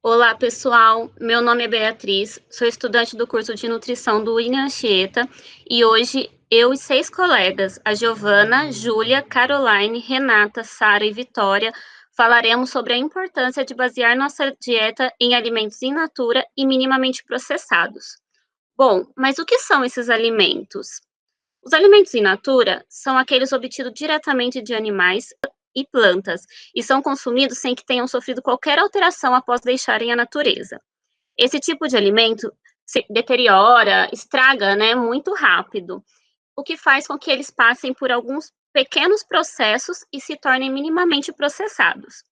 Olá, pessoal. Meu nome é Beatriz, sou estudante do curso de nutrição do William Anchieta e hoje eu e 6 colegas, a Giovana, Júlia, Caroline, Renata, Sara e Vitória, falaremos sobre a importância de basear nossa dieta em alimentos in natura e minimamente processados. Bom, mas o que são esses alimentos? Os alimentos in natura são aqueles obtidos diretamente de animais e plantas, e são consumidos sem que tenham sofrido qualquer alteração após deixarem a natureza. Esse tipo de alimento se deteriora, estraga, né, muito rápido, o que faz com que eles passem por alguns pequenos processos e se tornem minimamente processados.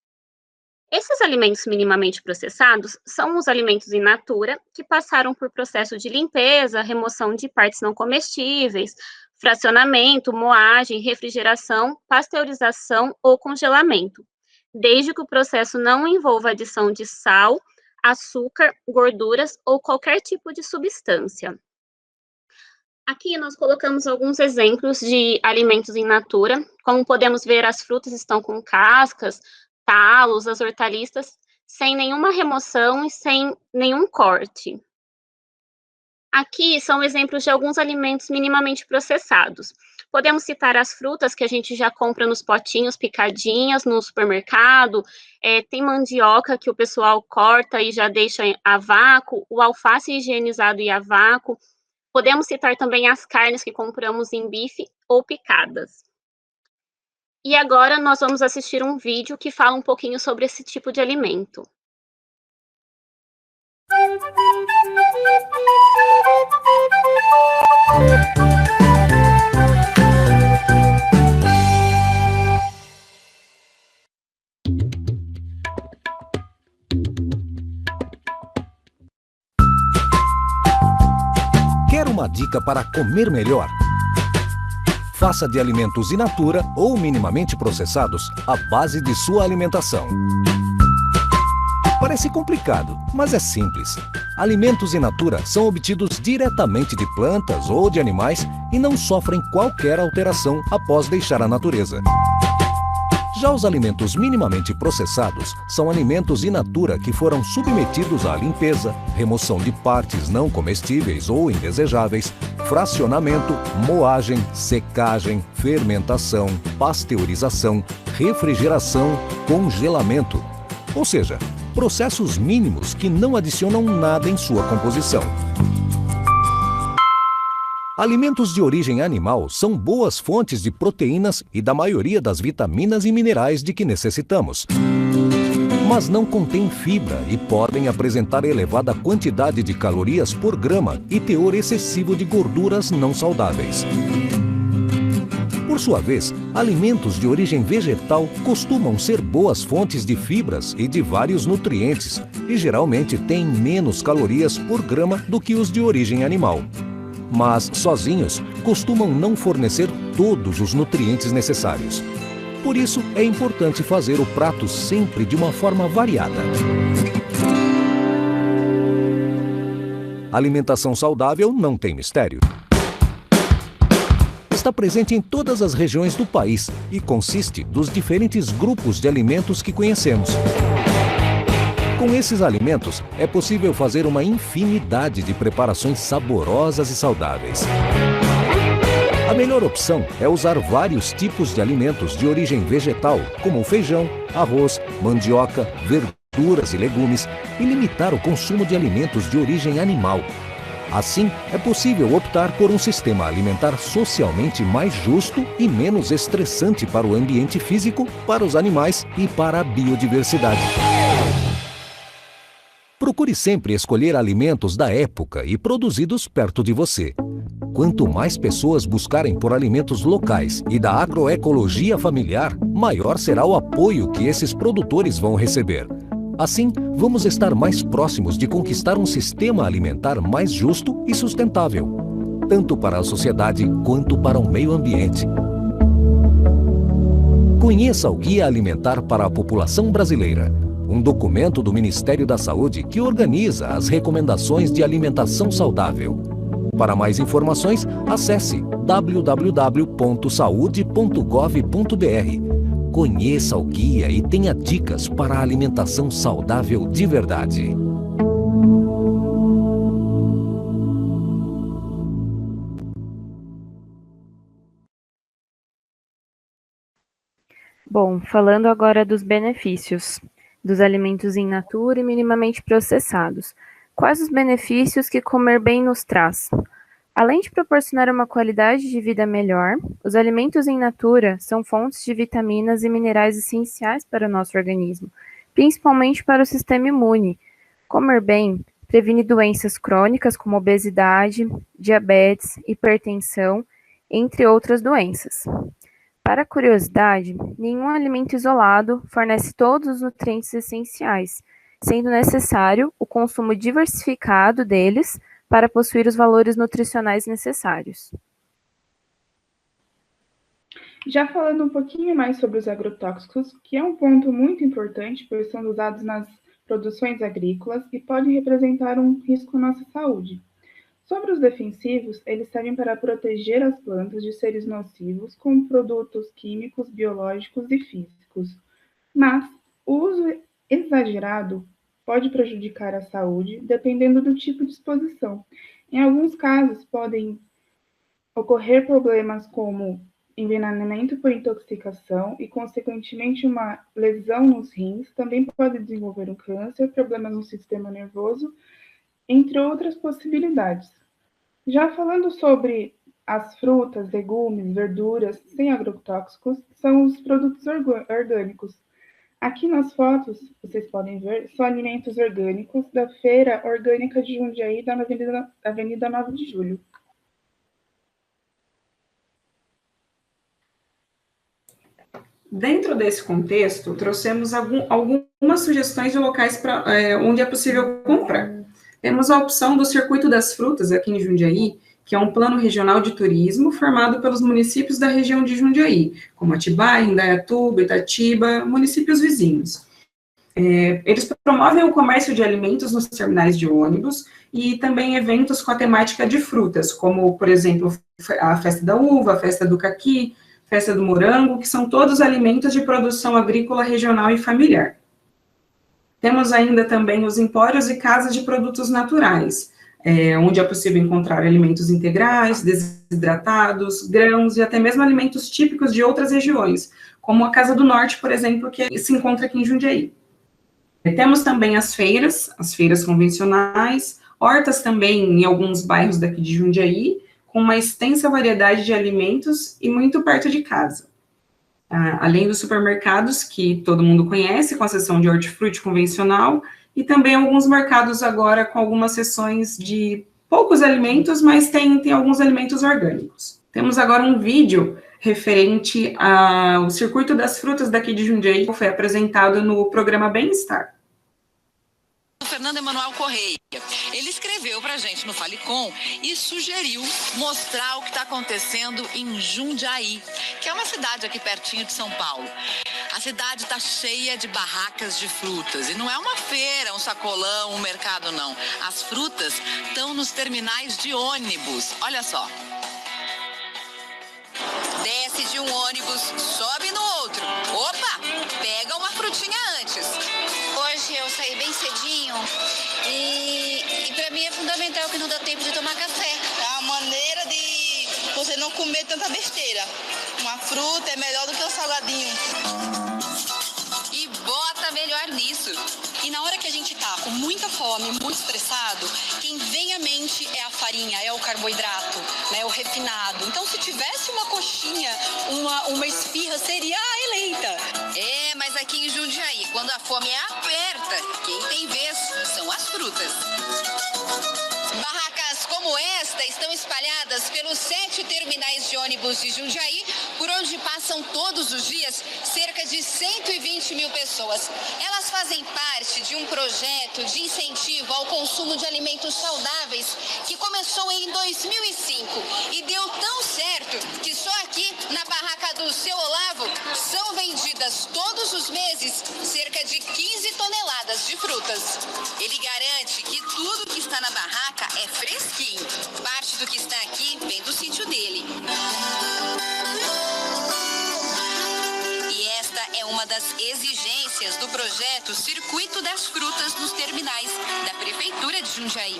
Esses alimentos minimamente processados são os alimentos in natura que passaram por processo de limpeza, remoção de partes não comestíveis, fracionamento, moagem, refrigeração, pasteurização ou congelamento, desde que o processo não envolva adição de sal, açúcar, gorduras ou qualquer tipo de substância. Aqui nós colocamos alguns exemplos de alimentos in natura. Como podemos ver, as frutas estão com cascas, talos, as hortaliças sem nenhuma remoção e sem nenhum corte. Aqui são exemplos de alguns alimentos minimamente processados. Podemos citar as frutas que a gente já compra nos potinhos picadinhas no supermercado, tem mandioca que o pessoal corta e já deixa a vácuo, o alface higienizado e a vácuo. Podemos citar também as carnes que compramos em bife ou picadas. E agora nós vamos assistir um vídeo que fala um pouquinho sobre esse tipo de alimento. Quer uma dica para comer melhor? Faça de alimentos in natura ou minimamente processados a base de sua alimentação. Parece complicado, mas é simples. Alimentos in natura são obtidos diretamente de plantas ou de animais e não sofrem qualquer alteração após deixar a natureza. Já os alimentos minimamente processados são alimentos in natura que foram submetidos à limpeza, remoção de partes não comestíveis ou indesejáveis, fracionamento, moagem, secagem, fermentação, pasteurização, refrigeração, congelamento. Ou seja, processos mínimos que não adicionam nada em sua composição. Alimentos de origem animal são boas fontes de proteínas e da maioria das vitaminas e minerais de que necessitamos. Mas não contêm fibra e podem apresentar elevada quantidade de calorias por grama e teor excessivo de gorduras não saudáveis. Por sua vez, alimentos de origem vegetal costumam ser boas fontes de fibras e de vários nutrientes e geralmente têm menos calorias por grama do que os de origem animal. Mas, sozinhos, costumam não fornecer todos os nutrientes necessários. Por isso, é importante fazer o prato sempre de uma forma variada. Alimentação saudável não tem mistério. Está presente em todas as regiões do país e consiste dos diferentes grupos de alimentos que conhecemos. Com esses alimentos, é possível fazer uma infinidade de preparações saborosas e saudáveis. A melhor opção é usar vários tipos de alimentos de origem vegetal, como feijão, arroz, mandioca, verduras e legumes, e limitar o consumo de alimentos de origem animal. Assim, é possível optar por um sistema alimentar socialmente mais justo e menos estressante para o ambiente físico, para os animais e para a biodiversidade. Procure sempre escolher alimentos da época e produzidos perto de você. Quanto mais pessoas buscarem por alimentos locais e da agroecologia familiar, maior será o apoio que esses produtores vão receber. Assim, vamos estar mais próximos de conquistar um sistema alimentar mais justo e sustentável, tanto para a sociedade quanto para o meio ambiente. Conheça o Guia Alimentar para a População Brasileira, um documento do Ministério da Saúde que organiza as recomendações de alimentação saudável. Para mais informações, acesse www.saude.gov.br. Conheça o guia e tenha dicas para a alimentação saudável de verdade. Bom, falando agora dos benefícios dos alimentos in natura e minimamente processados. Quais os benefícios que comer bem nos traz? Além de proporcionar uma qualidade de vida melhor, os alimentos in natura são fontes de vitaminas e minerais essenciais para o nosso organismo, principalmente para o sistema imune. Comer bem previne doenças crônicas como obesidade, diabetes, hipertensão, entre outras doenças. Para curiosidade, nenhum alimento isolado fornece todos os nutrientes essenciais, sendo necessário o consumo diversificado deles para possuir os valores nutricionais necessários. Já falando um pouquinho mais sobre os agrotóxicos, que é um ponto muito importante, pois são usados nas produções agrícolas e podem representar um risco à nossa saúde. Sobre os defensivos, eles servem para proteger as plantas de seres nocivos como produtos químicos, biológicos e físicos. Mas o uso exagerado pode prejudicar a saúde, dependendo do tipo de exposição. Em alguns casos, podem ocorrer problemas como envenenamento por intoxicação e, consequentemente, uma lesão nos rins. Também pode desenvolver um câncer, problemas no sistema nervoso, entre outras possibilidades. Já falando sobre as frutas, legumes, verduras sem agrotóxicos, são os produtos orgânicos. Aqui nas fotos, vocês podem ver, são alimentos orgânicos da Feira Orgânica de Jundiaí, da Avenida 9 de Julho. Dentro desse contexto, trouxemos algumas sugestões de locais onde é possível comprar. Temos a opção do Circuito das Frutas, aqui em Jundiaí, que é um plano regional de turismo formado pelos municípios da região de Jundiaí, como Atibaia, Indaiatuba, Itatiba, municípios vizinhos. Eles promovem o comércio de alimentos nos terminais de ônibus e também eventos com a temática de frutas, como, por exemplo, a Festa da Uva, a Festa do Caqui, Festa do Morango, que são todos alimentos de produção agrícola regional e familiar. Temos ainda também os empórios e casas de produtos naturais, onde é possível encontrar alimentos integrais, desidratados, grãos e até mesmo alimentos típicos de outras regiões, como a Casa do Norte, por exemplo, que se encontra aqui em Jundiaí. Temos também as feiras convencionais, hortas também em alguns bairros daqui de Jundiaí, com uma extensa variedade de alimentos e muito perto de casa. Além dos supermercados, que todo mundo conhece, com a seção de hortifruti convencional, e também alguns mercados agora com algumas seções de poucos alimentos, mas tem alguns alimentos orgânicos. Temos agora um vídeo referente ao Circuito das Frutas daqui de Jundiaí, que foi apresentado no programa Bem-Estar. Fernando Emanuel Correia, ele escreveu pra gente no Falecom e sugeriu mostrar o que está acontecendo em Jundiaí, que é uma cidade aqui pertinho de São Paulo. A cidade está cheia de barracas de frutas, e não é uma feira, um sacolão, um mercado, não. As frutas estão nos terminais de ônibus, olha só. Desce de um ônibus, sobe no outro. Opa, pega uma frutinha antes. Hoje eu saí bem cedinho e para mim é fundamental que não dá tempo de tomar café. É uma maneira de você não comer tanta besteira. Uma fruta é melhor do que um salgadinho. E bota melhor nisso. E na hora que a gente tá com muita fome, muito estressado, quem vem à mente é a farinha, é o carboidrato, né, o refinado. Então, se tivesse uma coxinha, uma esfirra, seria a eleita. Mas aqui em Jundiaí, quando a fome aperta, quem tem vez são as frutas. Barracas como esta estão espalhadas pelos 7 terminais de ônibus de Jundiaí, por onde passam todos os dias cerca de 120 mil pessoas. Elas fazem parte de um projeto de incentivo ao consumo de alimentos saudáveis que começou em 2005 e deu tão certo que só aqui na barraca do Seu Olavo são vendidas todos os meses cerca de 15 toneladas de frutas. Ele garante que tudo que está na barraca é fresquinho. Parte do que está aqui vem do sítio dele. E esta das exigências do projeto Circuito das Frutas nos terminais da Prefeitura de Jundiaí.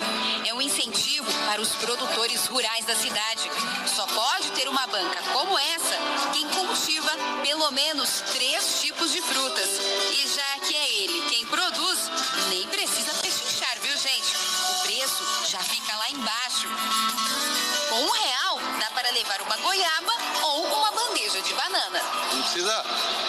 É um incentivo para os produtores rurais da cidade. Só pode ter uma banca como essa quem cultiva pelo menos 3 tipos de frutas. E já que é ele quem produz, nem precisa pechinchar, viu, gente? O preço já fica lá embaixo. Com R$1 dá para levar uma goiaba ou uma bandeja de banana. Não precisa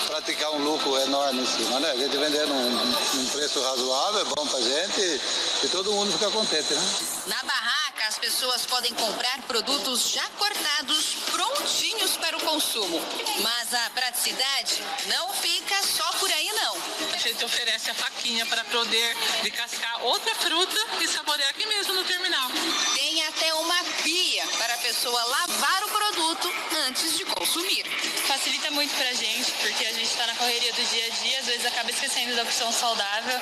praticar um lucro enorme em cima, né? A gente vendendo num preço razoável, é bom pra gente e todo mundo fica contente, né? Na barraca, as pessoas podem comprar produtos já cortados, prontinhos para o consumo. Mas a praticidade não fica só por aí, não. A gente oferece a faquinha para poder descascar outra fruta e saborear aqui mesmo no terminal. Tem até uma pia para a pessoa lavar o produto antes de consumir. Facilita muito pra gente, porque a gente está na correria do dia a dia, às vezes acaba esquecendo da opção saudável.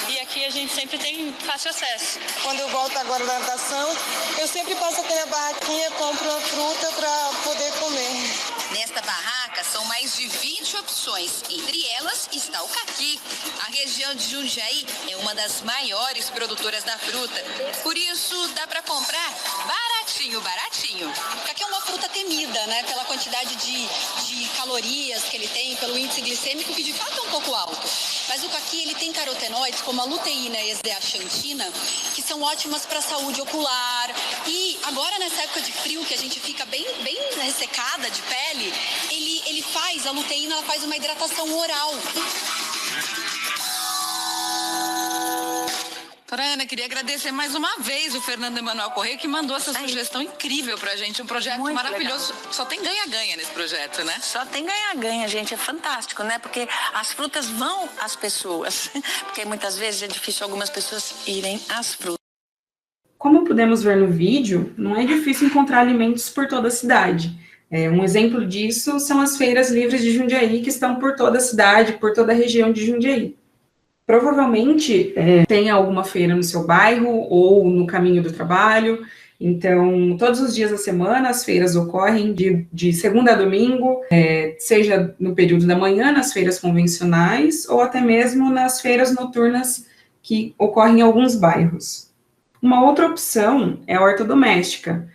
E aqui a gente sempre tem fácil acesso. Quando eu volto agora da natação, eu sempre passo aqui na barraquinha, compro uma fruta para poder comer. Nesta barraca são mais de 20 opções. Entre elas está o caqui. A região de Jundiaí é uma das maiores produtoras da fruta. Por isso, dá para comprar baratinho, baratinho. O caqui é uma fruta temida, né? Pela quantidade de calorias que ele tem, pelo índice glicêmico, que de fato é um pouco alto. Mas o caqui, ele tem carotenoides, como a luteína e a zeaxantina, que são ótimas para a saúde ocular. E agora, nessa época de frio, que a gente fica bem ressecada de pele, a luteína, ela faz uma hidratação oral. Doutora Ana, queria agradecer mais uma vez o Fernando Emanuel Correia, que mandou essa sugestão incrível pra gente, um projeto muito maravilhoso. Legal. Só tem ganha-ganha nesse projeto, né? Só tem ganha-ganha, gente, é fantástico, né? Porque as frutas vão às pessoas, porque muitas vezes é difícil algumas pessoas irem às frutas. Como podemos ver no vídeo, não é difícil encontrar alimentos por toda a cidade. Um exemplo disso são as feiras livres de Jundiaí, que estão por toda a cidade, por toda a região de Jundiaí. Provavelmente tem alguma feira no seu bairro ou no caminho do trabalho. Então, todos os dias da semana, as feiras ocorrem de segunda a domingo, seja no período da manhã, nas feiras convencionais, ou até mesmo nas feiras noturnas que ocorrem em alguns bairros. Uma outra opção é a horta doméstica.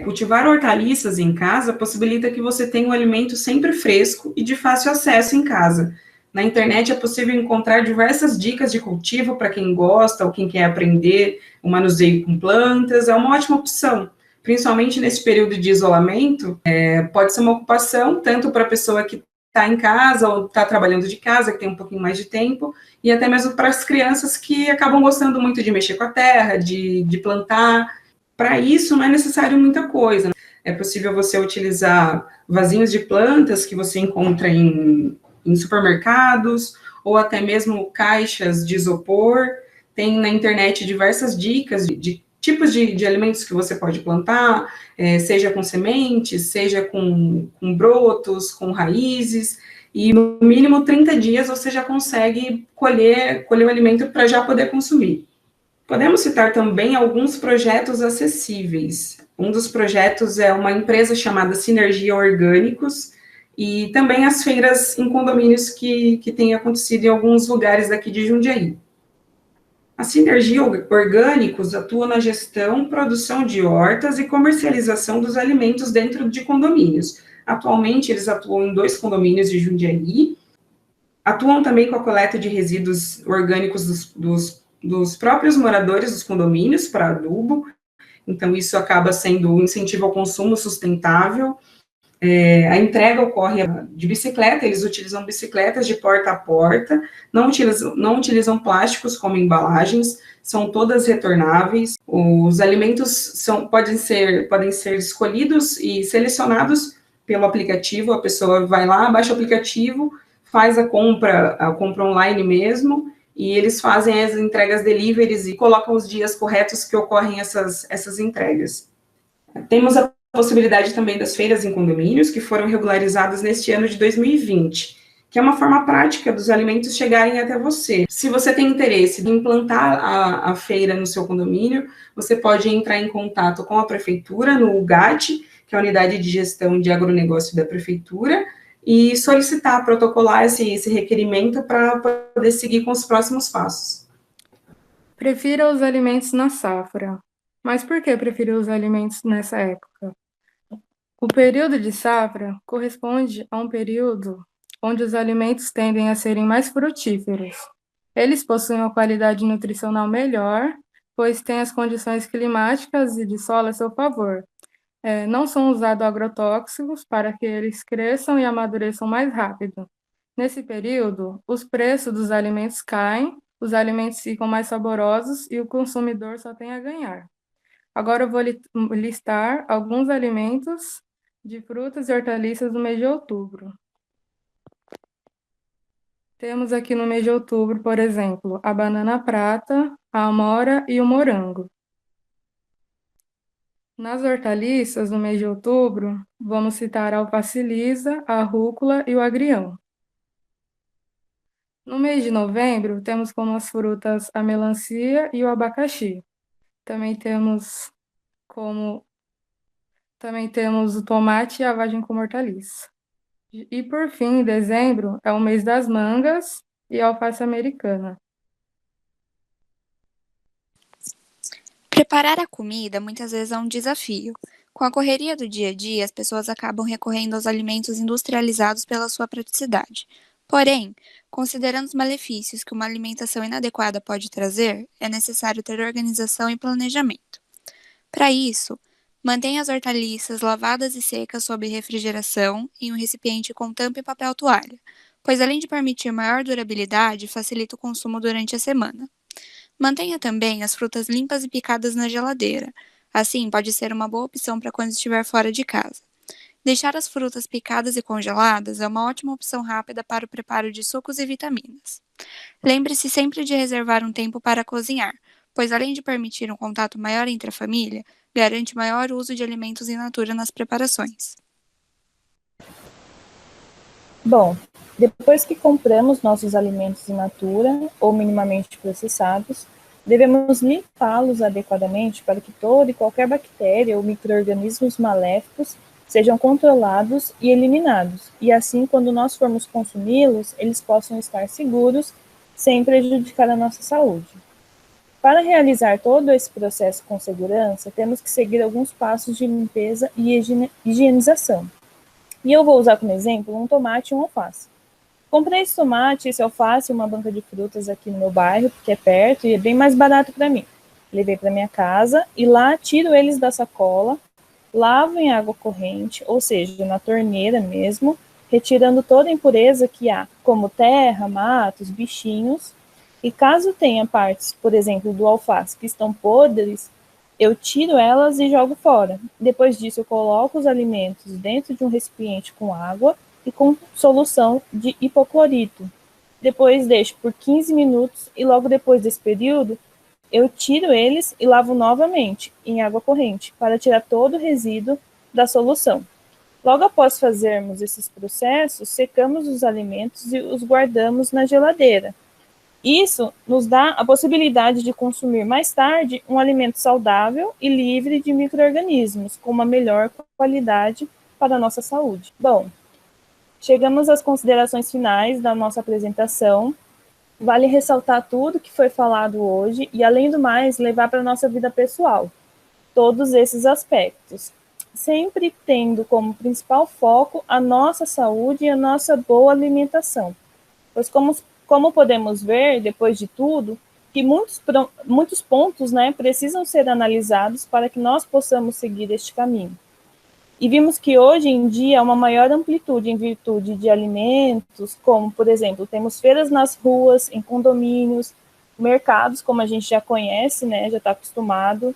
Cultivar hortaliças em casa possibilita que você tenha um alimento sempre fresco e de fácil acesso em casa. Na internet é possível encontrar diversas dicas de cultivo para quem gosta ou quem quer aprender o manuseio com plantas. É uma ótima opção, principalmente nesse período de isolamento. Pode ser uma ocupação tanto para a pessoa que está em casa ou está trabalhando de casa, que tem um pouquinho mais de tempo, e até mesmo para as crianças que acabam gostando muito de mexer com a terra, de plantar. Para isso não é necessário muita coisa. É possível você utilizar vasinhos de plantas que você encontra em supermercados, ou até mesmo caixas de isopor. Tem na internet diversas dicas de tipos de alimentos que você pode plantar, seja com sementes, seja com brotos, com raízes, e no mínimo 30 dias você já consegue colher o alimento para já poder consumir. Podemos citar também alguns projetos acessíveis. Um dos projetos é uma empresa chamada Sinergia Orgânicos, e também as feiras em condomínios que têm acontecido em alguns lugares daqui de Jundiaí. A Sinergia Orgânicos atua na gestão, produção de hortas e comercialização dos alimentos dentro de condomínios. Atualmente, eles atuam em 2 condomínios de Jundiaí, atuam também com a coleta de resíduos orgânicos dos próprios moradores dos condomínios para adubo, então isso acaba sendo um incentivo ao consumo sustentável. A entrega ocorre de bicicleta, eles utilizam bicicletas de porta a porta, não utilizam plásticos como embalagens, são todas retornáveis. Os alimentos podem ser escolhidos e selecionados pelo aplicativo, a pessoa vai lá, baixa o aplicativo, faz a compra online mesmo, e eles fazem as entregas deliveries e colocam os dias corretos que ocorrem essas entregas. Temos a possibilidade também das feiras em condomínios, que foram regularizadas neste ano de 2020, que é uma forma prática dos alimentos chegarem até você. Se você tem interesse em implantar a feira no seu condomínio, você pode entrar em contato com a prefeitura no UGAT, que é a Unidade de Gestão de Agronegócio da Prefeitura, e solicitar, protocolar esse requerimento para poder seguir com os próximos passos. Prefira os alimentos na safra. Mas por que preferir os alimentos nessa época? O período de safra corresponde a um período onde os alimentos tendem a serem mais frutíferos. Eles possuem uma qualidade nutricional melhor, pois têm as condições climáticas e de solo a seu favor. Não são usados agrotóxicos para que eles cresçam e amadureçam mais rápido. Nesse período, os preços dos alimentos caem, os alimentos ficam mais saborosos e o consumidor só tem a ganhar. Agora eu vou listar alguns alimentos de frutas e hortaliças no mês de outubro. Temos aqui no mês de outubro, por exemplo, a banana prata, a amora e o morango. Nas hortaliças, no mês de outubro, vamos citar a alface lisa, a rúcula e o agrião. No mês de novembro, temos como as frutas a melancia e o abacaxi. Também temos o tomate e a vagem como hortaliça. E por fim, em dezembro, é o mês das mangas e a alface americana. Preparar a comida muitas vezes é um desafio. Com a correria do dia a dia, as pessoas acabam recorrendo aos alimentos industrializados pela sua praticidade. Porém, considerando os malefícios que uma alimentação inadequada pode trazer, é necessário ter organização e planejamento. Para isso, mantenha as hortaliças lavadas e secas sob refrigeração em um recipiente com tampa e papel toalha, pois além de permitir maior durabilidade, facilita o consumo durante a semana. Mantenha também as frutas limpas e picadas na geladeira. Assim, pode ser uma boa opção para quando estiver fora de casa. Deixar as frutas picadas e congeladas é uma ótima opção rápida para o preparo de sucos e vitaminas. Lembre-se sempre de reservar um tempo para cozinhar, pois além de permitir um contato maior entre a família, garante maior uso de alimentos in natura nas preparações. Bom, depois que compramos nossos alimentos in natura ou minimamente processados, devemos limpá-los adequadamente para que toda e qualquer bactéria ou micro-organismos maléficos sejam controlados e eliminados, e assim, quando nós formos consumi-los, eles possam estar seguros, sem prejudicar a nossa saúde. Para realizar todo esse processo com segurança, temos que seguir alguns passos de limpeza e higienização. E eu vou usar como exemplo um tomate e um alface. Comprei esse tomate, esse alface, uma banca de frutas aqui no meu bairro, porque é perto e é bem mais barato para mim. Levei para minha casa e lá tiro eles da sacola, lavo em água corrente, ou seja, na torneira mesmo, retirando toda a impureza que há, como terra, matos, bichinhos. E caso tenha partes, por exemplo, do alface que estão podres, eu tiro elas e jogo fora. Depois disso, eu coloco os alimentos dentro de um recipiente com água e com solução de hipoclorito. Depois deixo por 15 minutos e logo depois desse período, eu tiro eles e lavo novamente em água corrente para tirar todo o resíduo da solução. Logo após fazermos esses processos, secamos os alimentos e os guardamos na geladeira. Isso nos dá a possibilidade de consumir mais tarde um alimento saudável e livre de micro-organismos, com uma melhor qualidade para a nossa saúde. Bom, chegamos às considerações finais da nossa apresentação. Vale ressaltar tudo que foi falado hoje e, além do mais, levar para a nossa vida pessoal todos esses aspectos, sempre tendo como principal foco a nossa saúde e a nossa boa alimentação. Pois como podemos ver, depois de tudo, que muitos pontos, precisam ser analisados para que nós possamos seguir este caminho. E vimos que hoje em dia há uma maior amplitude em virtude de alimentos, como, por exemplo, temos feiras nas ruas, em condomínios, mercados, como a gente já conhece, já está acostumado,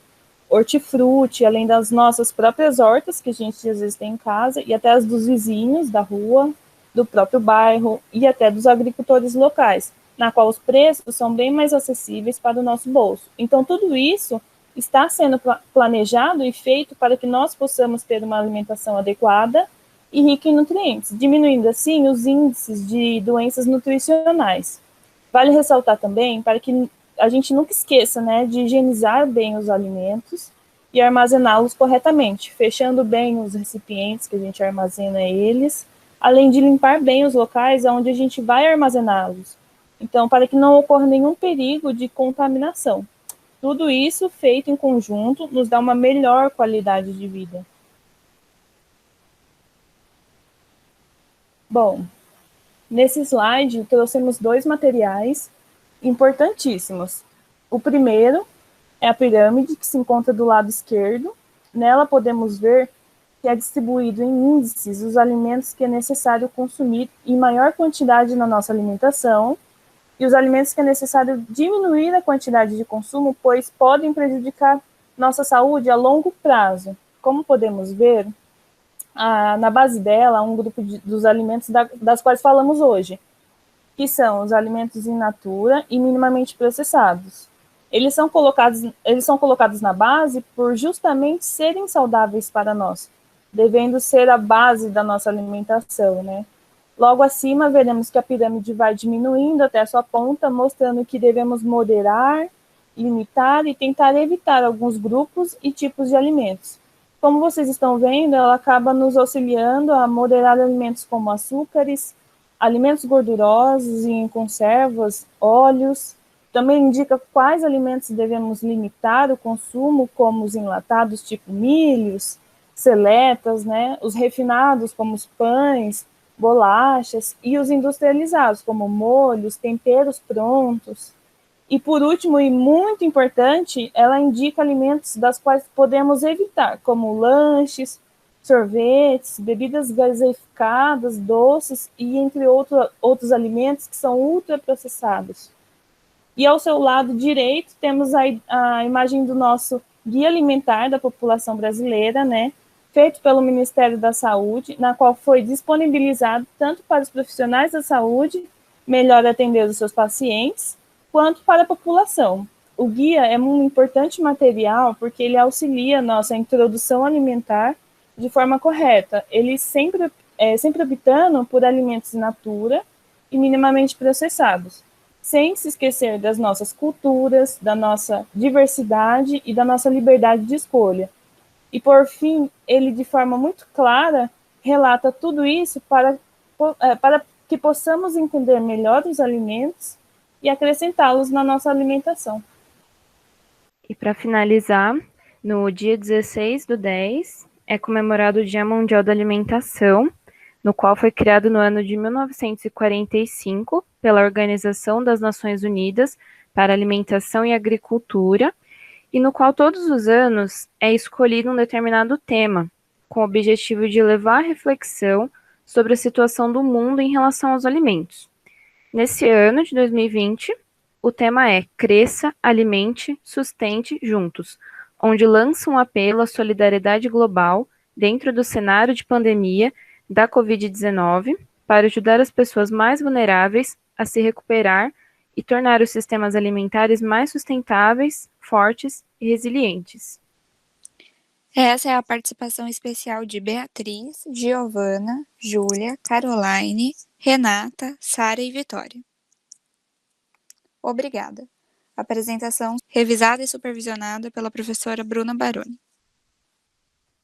hortifruti, além das nossas próprias hortas, que a gente às vezes tem em casa, e até as dos vizinhos da rua, do próprio bairro, e até dos agricultores locais, na qual os preços são bem mais acessíveis para o nosso bolso. Então, tudo isso está sendo planejado e feito para que nós possamos ter uma alimentação adequada e rica em nutrientes, diminuindo assim os índices de doenças nutricionais. Vale ressaltar também para que a gente nunca esqueça, de higienizar bem os alimentos e armazená-los corretamente, fechando bem os recipientes que a gente armazena eles, além de limpar bem os locais onde a gente vai armazená-los. Então, para que não ocorra nenhum perigo de contaminação. Tudo isso feito em conjunto nos dá uma melhor qualidade de vida. Bom, nesse slide trouxemos 2 materiais importantíssimos. O primeiro é a pirâmide, que se encontra do lado esquerdo. Nela podemos ver que é distribuído em índices os alimentos que é necessário consumir em maior quantidade na nossa alimentação e os alimentos que é necessário diminuir a quantidade de consumo, pois podem prejudicar nossa saúde a longo prazo. Como podemos ver, na base dela, há um grupo dos alimentos das quais falamos hoje, que são os alimentos in natura e minimamente processados. Eles são colocados na base por justamente serem saudáveis para nós, devendo ser a base da nossa alimentação, né? Logo acima, veremos que a pirâmide vai diminuindo até a sua ponta, mostrando que devemos moderar, limitar e tentar evitar alguns grupos e tipos de alimentos. Como vocês estão vendo, ela acaba nos auxiliando a moderar alimentos como açúcares, alimentos gordurosos e em conservas, óleos. Também indica quais alimentos devemos limitar o consumo, como os enlatados, tipo milhos, seletas, né? Os refinados, como os pães, bolachas, e os industrializados, como molhos, temperos prontos. E por último, e muito importante, ela indica alimentos das quais podemos evitar, como lanches, sorvetes, bebidas gaseificadas, doces e entre outros alimentos que são ultraprocessados. E ao seu lado direito temos a imagem do nosso Guia Alimentar da População Brasileira, né, feito pelo Ministério da Saúde, na qual foi disponibilizado tanto para os profissionais da saúde, melhor atender os seus pacientes, quanto para a população. O guia é um importante material porque ele auxilia a nossa introdução alimentar de forma correta. Ele sempre optando por alimentos in natura e minimamente processados, sem se esquecer das nossas culturas, da nossa diversidade e da nossa liberdade de escolha. E, por fim, ele, de forma muito clara, relata tudo isso para que possamos entender melhor os alimentos e acrescentá-los na nossa alimentação. E para finalizar, no dia 16/10 é comemorado o Dia Mundial da Alimentação, no qual foi criado no ano de 1945 pela Organização das Nações Unidas para a Alimentação e Agricultura, e no qual todos os anos é escolhido um determinado tema, com o objetivo de levar a reflexão sobre a situação do mundo em relação aos alimentos. Nesse ano de 2020, o tema é Cresça, Alimente, Sustente Juntos, onde lança um apelo à solidariedade global dentro do cenário de pandemia da Covid-19 para ajudar as pessoas mais vulneráveis a se recuperar e tornar os sistemas alimentares mais sustentáveis, fortes e resilientes. Essa é a participação especial de Beatriz, Giovana, Júlia, Caroline, Renata, Sara e Vitória. Obrigada. Apresentação revisada e supervisionada pela professora Bruna Baroni.